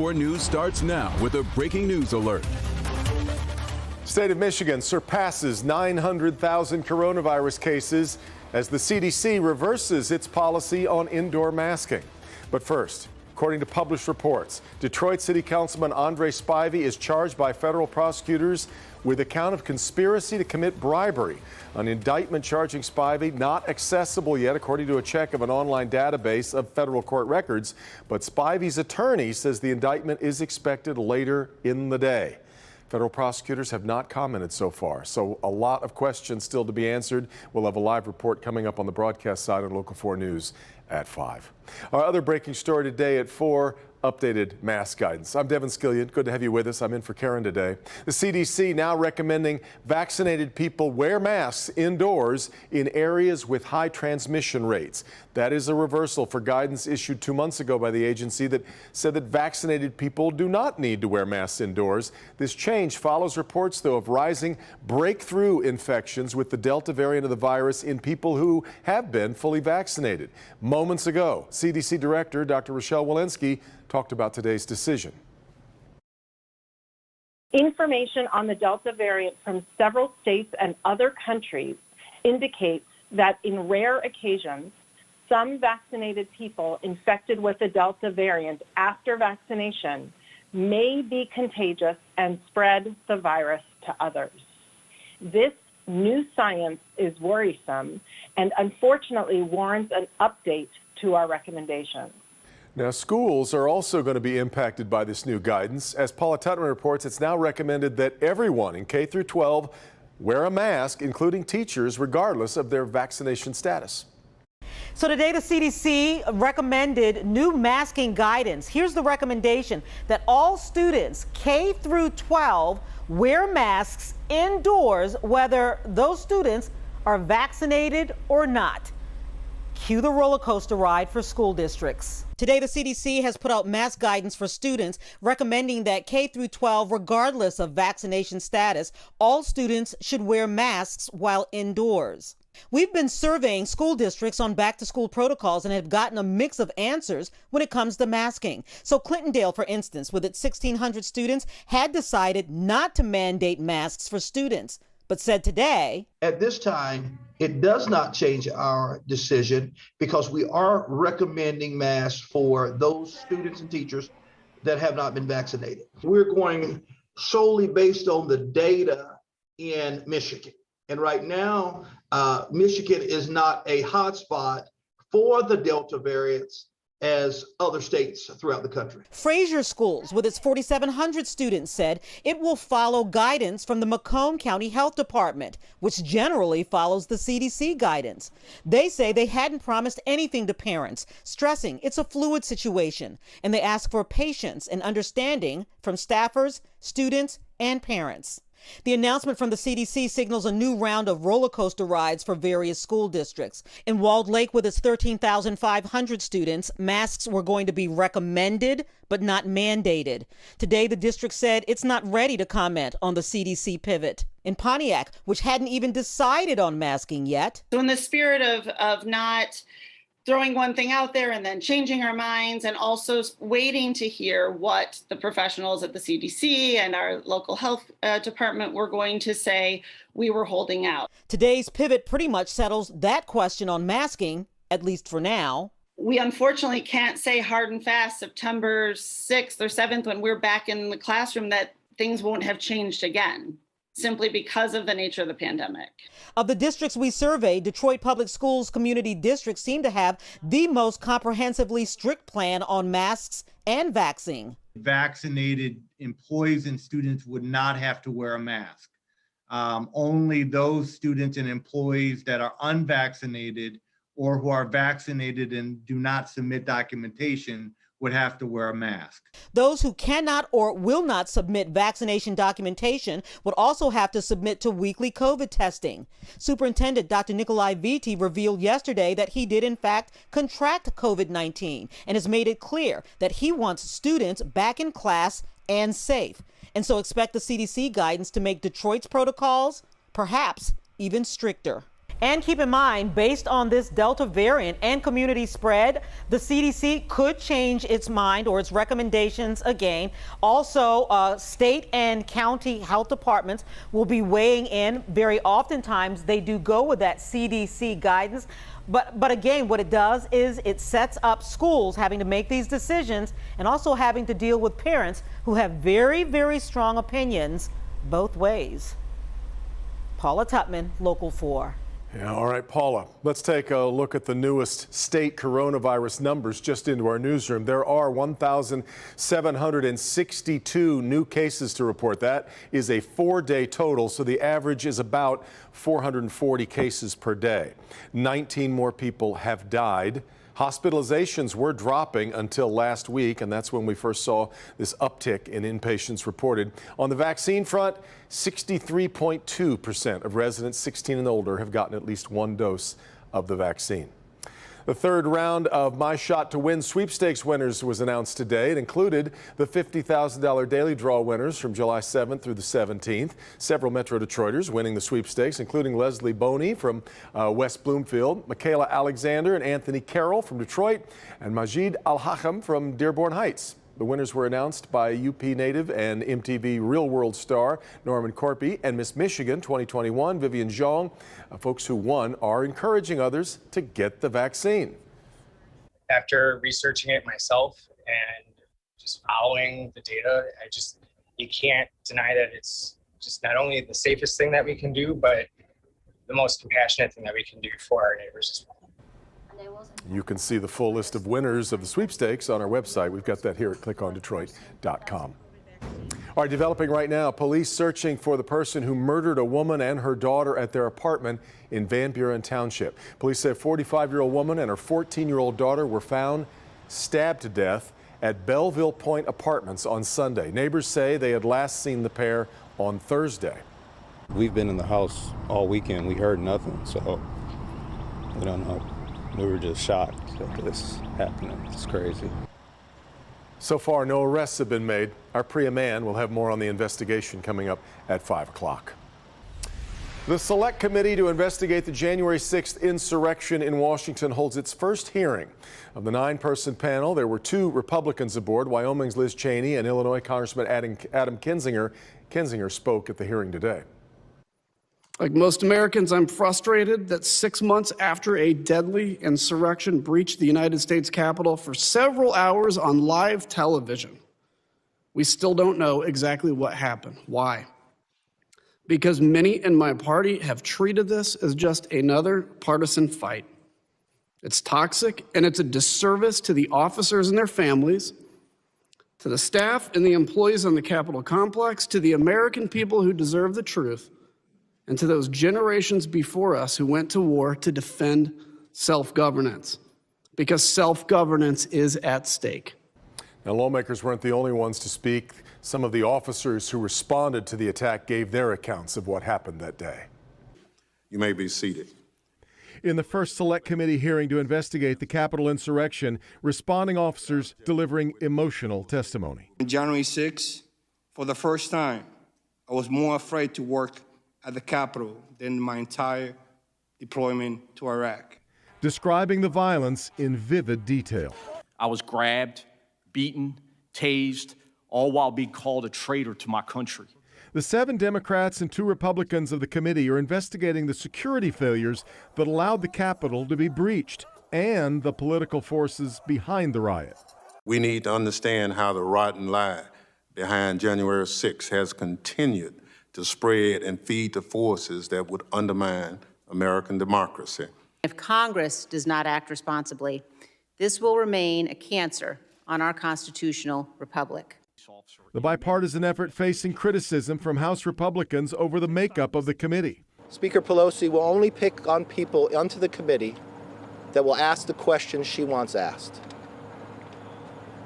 4 News starts now with a breaking news alert. State of Michigan surpasses 900,000 coronavirus cases as the CDC reverses its policy on indoor masking. But first, according to published reports, Detroit City Councilman Andre Spivey is charged by federal prosecutors with a count of conspiracy to commit bribery. An indictment charging Spivey not accessible yet, according to a check of an online database of federal court records. But Spivey's attorney says the indictment is expected later in the day. Federal prosecutors have not commented so far, so a lot of questions still to be answered. We'll have a live report coming up on the broadcast side on Local 4 News at 5. Our other breaking story today at 4, updated mask guidance. I'm Devin Skillian. Good to have you with us. I'm in for Karen today. The CDC now recommending vaccinated people wear masks indoors in areas with high transmission rates. That is a reversal for guidance issued 2 months ago by the agency that said that vaccinated people do not need to wear masks indoors. This change follows reports, though, of rising breakthrough infections with the Delta variant of the virus in people who have been fully vaccinated. Moments ago, CDC Director Dr. Rochelle Walensky talked about today's decision. Information on the Delta variant from several states and other countries indicates that in rare occasions, some vaccinated people infected with the Delta variant after vaccination may be contagious and spread the virus to others. This new science is worrisome and unfortunately warrants an update to our recommendations. Now, schools are also going to be impacted by this new guidance. As Paula Tutman reports, it's now recommended that everyone in K through 12 wear a mask, including teachers, regardless of their vaccination status. So today the CDC recommended new masking guidance. Here's the recommendation that all students K through 12 wear masks indoors, whether those students are vaccinated or not. Cue the roller coaster ride for school districts. Today, the CDC has put out mask guidance for students, recommending that K through 12, regardless of vaccination status, all students should wear masks while indoors. We've been surveying school districts on back-to-school protocols and have gotten a mix of answers when it comes to masking. So Clintondale, for instance, with its 1,600 students, had decided not to mandate masks for students, but said today, at this time, it does not change our decision because we are recommending masks for those students and teachers that have not been vaccinated. We're going solely based on the data in Michigan. And right now, Michigan is not a hotspot for the Delta variants as other states throughout the country. Fraser Schools, with its 4,700 students, said it will follow guidance from the Macomb County Health Department, which generally follows the CDC guidance. They say they hadn't promised anything to parents, stressing it's a fluid situation, and they ask for patience and understanding from staffers, students, and parents. The announcement from the CDC signals a new round of roller coaster rides for various school districts. In Walled Lake, with its 13,500 students, masks were going to be recommended but not mandated. Today, the district said it's not ready to comment on the CDC pivot. In Pontiac, which hadn't even decided on masking yet. So in the spirit of not throwing one thing out there and then changing our minds, and also waiting to hear what the professionals at the CDC and our local health department were going to say, we were holding out. Today's pivot pretty much settles that question on masking, at least for now. We unfortunately can't say hard and fast September 6th or 7th when we're back in the classroom that things won't have changed again, simply because of the nature of the pandemic. Of the districts we surveyed, Detroit Public Schools community districts seem to have the most comprehensively strict plan on masks and vaccine. Vaccinated employees and students would not have to wear a mask. Only those students and employees that are unvaccinated or who are vaccinated and do not submit documentation would have to wear a mask. Those who cannot or will not submit vaccination documentation would also have to submit to weekly COVID testing. Superintendent Dr. Nikolai Viti revealed yesterday that he did in fact contract COVID-19 and has made it clear that he wants students back in class and safe. And so expect the CDC guidance to make Detroit's protocols perhaps even stricter. And keep in mind, based on this Delta variant and community spread, the CDC could change its mind or its recommendations again. Also, state and county health departments will be weighing in. Very oftentimes, they do go with that CDC guidance. But again, what it does is it sets up schools having to make these decisions and also having to deal with parents who have very, very strong opinions both ways. Paula Tutman, Local 4. Yeah, all right, Paula, let's take a look at the newest state coronavirus numbers just into our newsroom. There are 1,762 new cases to report. That is a 4-day total, so the average is about 440 cases per day. 19 more people have died. Hospitalizations were dropping until last week, and that's when we first saw this uptick in inpatients reported. On the vaccine front, 63.2% of residents 16 and older have gotten at least one dose of the vaccine. The third round of My Shot to Win sweepstakes winners was announced today. It included the $50,000 daily draw winners from July 7th through the 17th. Several Metro Detroiters winning the sweepstakes, including Leslie Boney from West Bloomfield, Michaela Alexander and Anthony Carroll from Detroit, and Majid Al-Hakam from Dearborn Heights. The winners were announced by UP native and MTV Real World star Norman Corpy and Miss Michigan 2021 Vivian Zhang. Folks who won are encouraging others to get the vaccine. After researching it myself and just following the data, you can't deny that it's just not only the safest thing that we can do, but the most compassionate thing that we can do for our neighbors as well. You can see the full list of winners of the sweepstakes on our website. We've got that here at clickondetroit.com. All right, developing right now, police searching for the person who murdered a woman and her daughter at their apartment in Van Buren Township. Police say a 45-year-old woman and her 14-year-old daughter were found stabbed to death at Belleville Point Apartments on Sunday. Neighbors say they had last seen the pair on Thursday. We've been in the house all weekend. We heard nothing, so we don't know. We were just shocked that this happening. It's crazy. So far, no arrests have been made. Our Priya Mann will have more on the investigation coming up at 5 o'clock. The Select Committee to investigate the January 6th insurrection in Washington holds its first hearing. Of the 9-person panel, there were 2 Republicans aboard, Wyoming's Liz Cheney and Illinois Congressman Adam Kinzinger. Kinzinger spoke at the hearing today. Like most Americans, I'm frustrated that 6 months after a deadly insurrection breached the United States Capitol for several hours on live television, we still don't know exactly what happened. Why? Because many in my party have treated this as just another partisan fight. It's toxic, and it's a disservice to the officers and their families, to the staff and the employees on the Capitol complex, to the American people who deserve the truth, and to those generations before us who went to war to defend self-governance, because self-governance is at stake. Now, lawmakers weren't the only ones to speak. Some of the officers who responded to the attack gave their accounts of what happened that day. You may be seated. In the first Select Committee hearing to investigate the Capitol insurrection, responding officers delivering emotional testimony. On January 6th, for the first time, I was more afraid to work at the Capitol than my entire deployment to Iraq. Describing the violence in vivid detail. I was grabbed, beaten, tased, all while being called a traitor to my country. The 7 Democrats and 2 Republicans of the committee are investigating the security failures that allowed the Capitol to be breached and the political forces behind the riot. We need to understand how the rotten lie behind January 6th has continued to spread and feed the forces that would undermine American democracy. If Congress does not act responsibly, this will remain a cancer on our constitutional republic. The bipartisan effort facing criticism from House Republicans over the makeup of the committee. Speaker Pelosi will only pick on people onto the committee that will ask the questions she wants asked.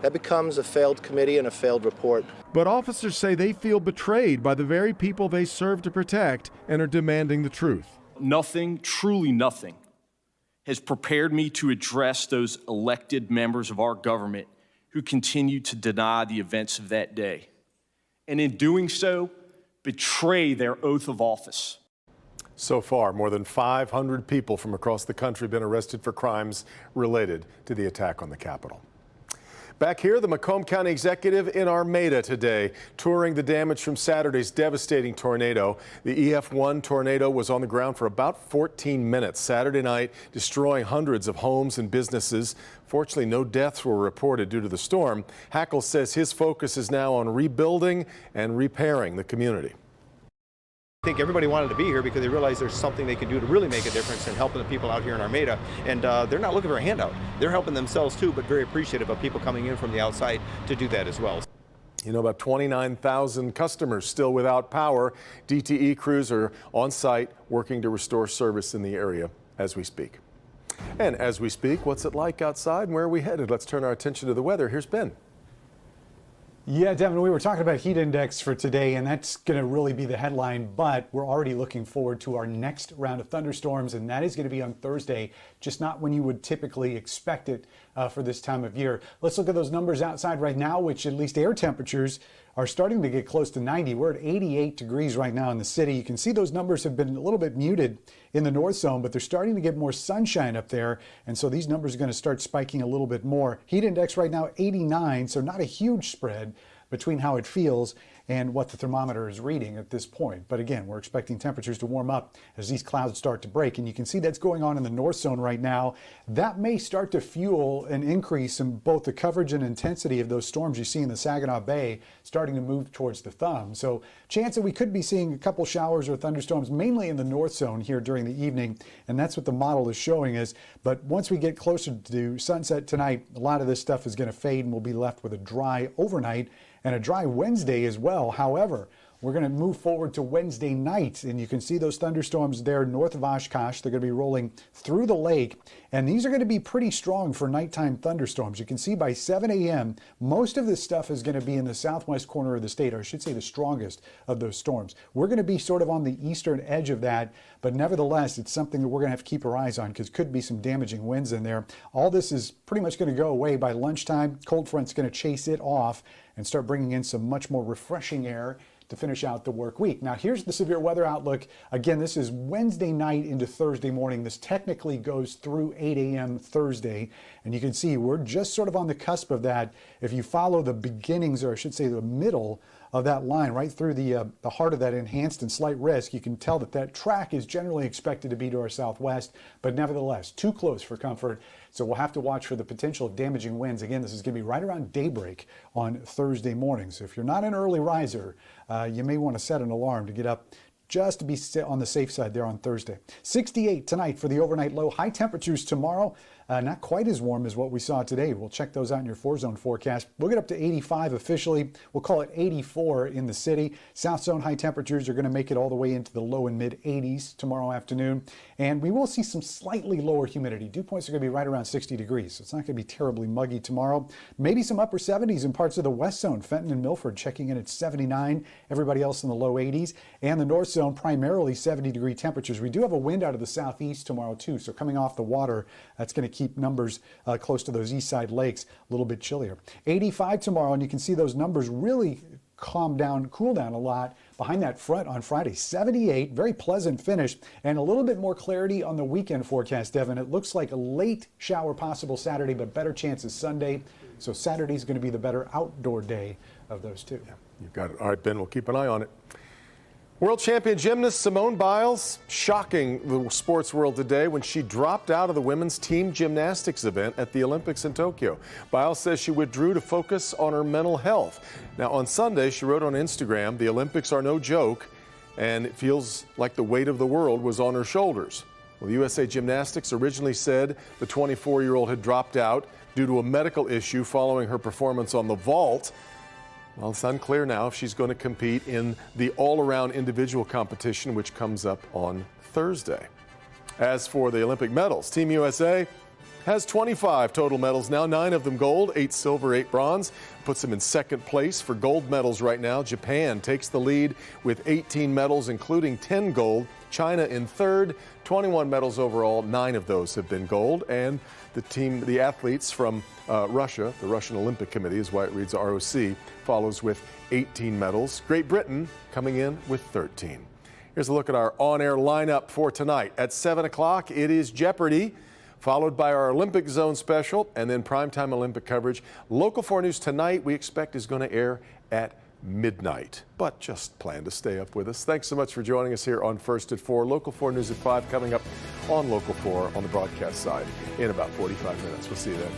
That becomes a failed committee and a failed report. But officers say they feel betrayed by the very people they serve to protect and are demanding the truth. Nothing, truly nothing, has prepared me to address those elected members of our government who continue to deny the events of that day, and in doing so, betray their oath of office. So far, more than 500 people from across the country have been arrested for crimes related to the attack on the Capitol. Back here, the Macomb County executive in Armada today, touring the damage from Saturday's devastating tornado. The EF1 tornado was on the ground for about 14 minutes Saturday night, destroying hundreds of homes and businesses. Fortunately, no deaths were reported due to the storm. Hackle says his focus is now on rebuilding and repairing the community. I think everybody wanted to be here because they realized there's something they can do to really make a difference in helping the people out here in Armada. And they're not looking for a handout. They're helping themselves too, but very appreciative of people coming in from the outside to do that as well. You know, about 29,000 customers still without power. DTE crews are on site working to restore service in the area as we speak. And as we speak, what's it like outside and where are we headed? Let's turn our attention to the weather. Here's Ben. Yeah, Devin, we were talking about heat index for today, and that's going to really be the headline, but we're already looking forward to our next round of thunderstorms, and that is going to be on Thursday, just not when you would typically expect it for this time of year. Let's look at those numbers outside right now, which at least air temperatures are starting to get close to 90. We're at 88 degrees right now in the city. You can see those numbers have been a little bit muted in the north zone, but they're starting to get more sunshine up there. And so these numbers are going to start spiking a little bit more. Heat index right now, 89. So not a huge spread between how it feels and what the thermometer is reading at this point. But again, we're expecting temperatures to warm up as these clouds start to break. And you can see that's going on in the north zone right now. That may start to fuel an increase in both the coverage and intensity of those storms you see in the Saginaw Bay starting to move towards the thumb. So chance that we could be seeing a couple showers or thunderstorms mainly in the north zone here during the evening. And that's what the model is showing us. But once we get closer to sunset tonight, a lot of this stuff is going to fade and we'll be left with a dry overnight and a dry Wednesday as well. However, we're going to move forward to Wednesday night, and you can see those thunderstorms there north of Oshkosh. They're going to be rolling through the lake, and these are going to be pretty strong for nighttime thunderstorms. You can see by 7 a.m., most of this stuff is going to be in the southwest corner of the state, or I should say the strongest of those storms. We're going to be sort of on the eastern edge of that, but nevertheless, it's something that we're going to have to keep our eyes on because could be some damaging winds in there. All this is pretty much going to go away by lunchtime. Cold front's going to chase it off and start bringing in some much more refreshing air to finish out the work week. Now, here's the severe weather outlook. Again, this is Wednesday night into Thursday morning. This technically goes through 8 a.m. Thursday, and you can see we're just sort of on the cusp of that. If you follow the beginnings, or I should say the middle of that line, right through the heart of that enhanced and slight risk, you can tell that that track is generally expected to be to our southwest, but nevertheless, too close for comfort. So we'll have to watch for the potential of damaging winds. Again, this is going to be right around daybreak on Thursday morning. So if you're not an early riser, you may want to set an alarm to get up just to be on the safe side there on Thursday. 68 tonight for the overnight low. High temperatures tomorrow. Not quite as warm as what we saw today. We'll check those out in your 4-zone forecast. We'll get up to 85 officially. We'll call it 84 in the city. South zone high temperatures are going to make it all the way into the low and mid 80s tomorrow afternoon. And we will see some slightly lower humidity. Dew points are going to be right around 60 degrees. So it's not going to be terribly muggy tomorrow. Maybe some upper 70s in parts of the west zone. Fenton and Milford checking in at 79. Everybody else in the low 80s. And the north zone primarily 70-degree temperatures. We do have a wind out of the southeast tomorrow too. So coming off the water, that's going to keep numbers close to those east side lakes a little bit chillier. 85 tomorrow, and you can see those numbers really cool down a lot behind that front on Friday. 78, very pleasant finish, and a little bit more clarity on the weekend forecast, Devin. It looks like a late shower possible Saturday, but better chances Sunday. So Saturday's going to be the better outdoor day of those two. Yeah, you've got it. All right, Ben, we'll keep an eye on it. World champion gymnast Simone Biles shocking the sports world today when she dropped out of the women's team gymnastics event at the Olympics in Tokyo. Biles says she withdrew to focus on her mental health. Now, on Sunday, she wrote on Instagram, "The Olympics are no joke, and it feels like the weight of the world was on her shoulders." Well, USA Gymnastics originally said the 24-year-old had dropped out due to a medical issue following her performance on the vault. Well, it's unclear now if she's going to compete in the all-around individual competition, which comes up on Thursday. As for the Olympic medals, Team USA has 25 total medals now, 9 of them gold, 8 silver, 8 bronze. Puts them in second place for gold medals right now. Japan takes the lead with 18 medals, including 10 gold. China in third, 21 medals overall, 9 of those have been gold. And the athletes from Russia, the Russian Olympic Committee is why it reads ROC, follows with 18 medals. Great Britain coming in with 13. Here's a look at our on-air lineup for tonight. At 7 o'clock, it is Jeopardy, followed by our Olympic Zone special, and then primetime Olympic coverage. Local 4 News tonight, we expect, is going to air at midnight. But just plan to stay up with us. Thanks so much for joining us here on First at 4. Local 4 News at 5 coming up on Local 4 on the broadcast side in about 45 minutes. We'll see you then.